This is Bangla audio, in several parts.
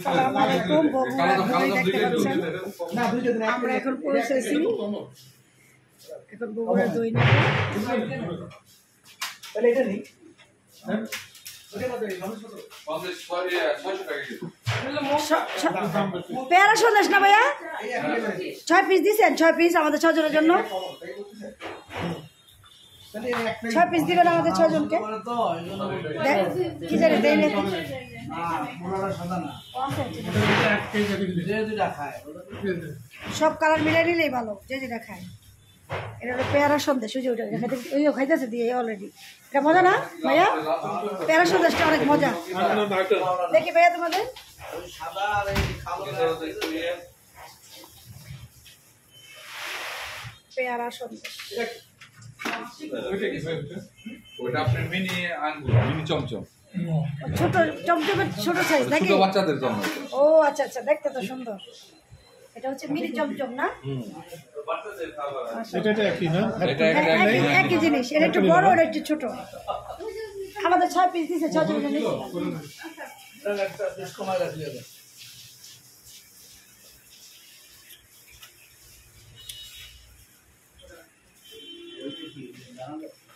আসসালামু আলাইকুম বগুড়া দই দেখতে পাচ্ছেন আমরা এখন পৌঁছেছি এখন বগুড়া দই নেব তাহলে এটা নেই পেয়ারা সন্দেশ না ভাইয়া 6 পিস দিচ্ছেন 6 পিস আমাদের 6 জনের জন্য 6 পিস দিবেন আমাদের 6 জনকে কি জানি দেই না সব কালার মিলাই নিলেই ভালো যে যেটা খায় এটা হলো পেয়ারা সন্দেশ ওই যে ওইটা ওইও খাইতেছে দিয়ে অলরেডি এটা মজা না ভাইয়া পেয়ারা সন্দেশটা অনেক মজা দেখি ভাইয়া তোমাদের পেয়ারা সন্দেশ ওটা আপনার মিনি আঙ্গুর মিনি চমচম ছোট চমচমের ছোট সাইজ নাকি ছোট বাচ্চাদের জন্য ও আচ্ছা আচ্ছা দেখতে তো সুন্দর এটা হচ্ছে মিনি চমচম না এটা একই না একই জিনিস এটা একটু বড় এটা একটু ছোট আমাদের 6 পিস দিছে 6 জনের জন্য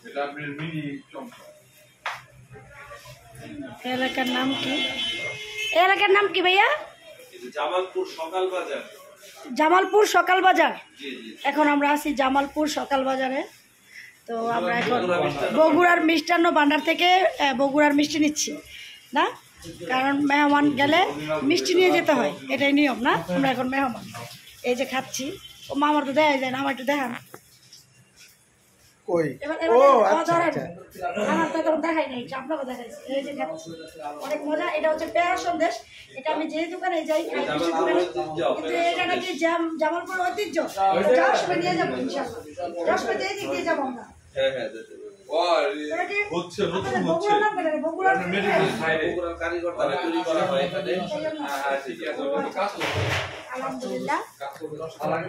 এটা আপনার মিনি চমচম এলাকার নাম কি এলাকার নাম কি ভাইয়া জামালপুর সকাল বাজার জামালপুর সকাল বাজার এখন আমরা আছি জামালপুর সকাল বাজারে তো আমরা এখন বগুড়ার মিষ্টান্ন ভান্ডার থেকে বগুড়ার মিষ্টি নিচ্ছি না কারণ মেহমান গেলে মিষ্টি নিয়ে যেতে হয় এটাই নিয়ম না আমরা এখন মেহমান এই যে খাচ্ছি ও মামার তো দেখা যায় না আমার একটু দেখান কই আমার তো তখন দেখাই নাই আপনাকে দেখাইছি এই যে খাচ্ছি অনেক মজা এটা হচ্ছে পেয়ারা সন্দেশ এটা আমি যে দোকানে যাই খাই কিন্তু এটা নাকি জামালপুর ঐতিহ্য যাওয়ার সময় নিয়ে যাবো ইনশাআল্লাহ যাওয়ার সময় দিয়ে যাবো আমরা আলহামদুলিল্লাহ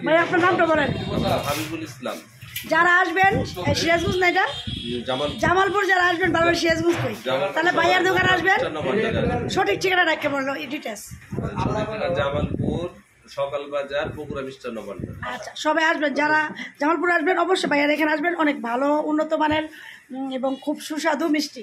ভাই আপনার নামটা বলেন হাবিবুল ইসলাম যারা আসবেন সিরাজগঞ্জ না এটা জামালপুর যারা আসবেন বারবার সিরাজগঞ্জ কই তাহলে ভাইয়ার দোকানে আসবেন সঠিক ঠিকানা রাখতে বললো ডিটেলস জামালপুর সকাল বাজার বগুড়া মিষ্টান্ন ভান্ডার আচ্ছা সবাই আসবেন যারা জামালপুর আসবেন অবশ্যই ভাইয়ার এখানে আসবেন অনেক ভালো উন্নত মানের এবং খুব সুস্বাদু মিষ্টি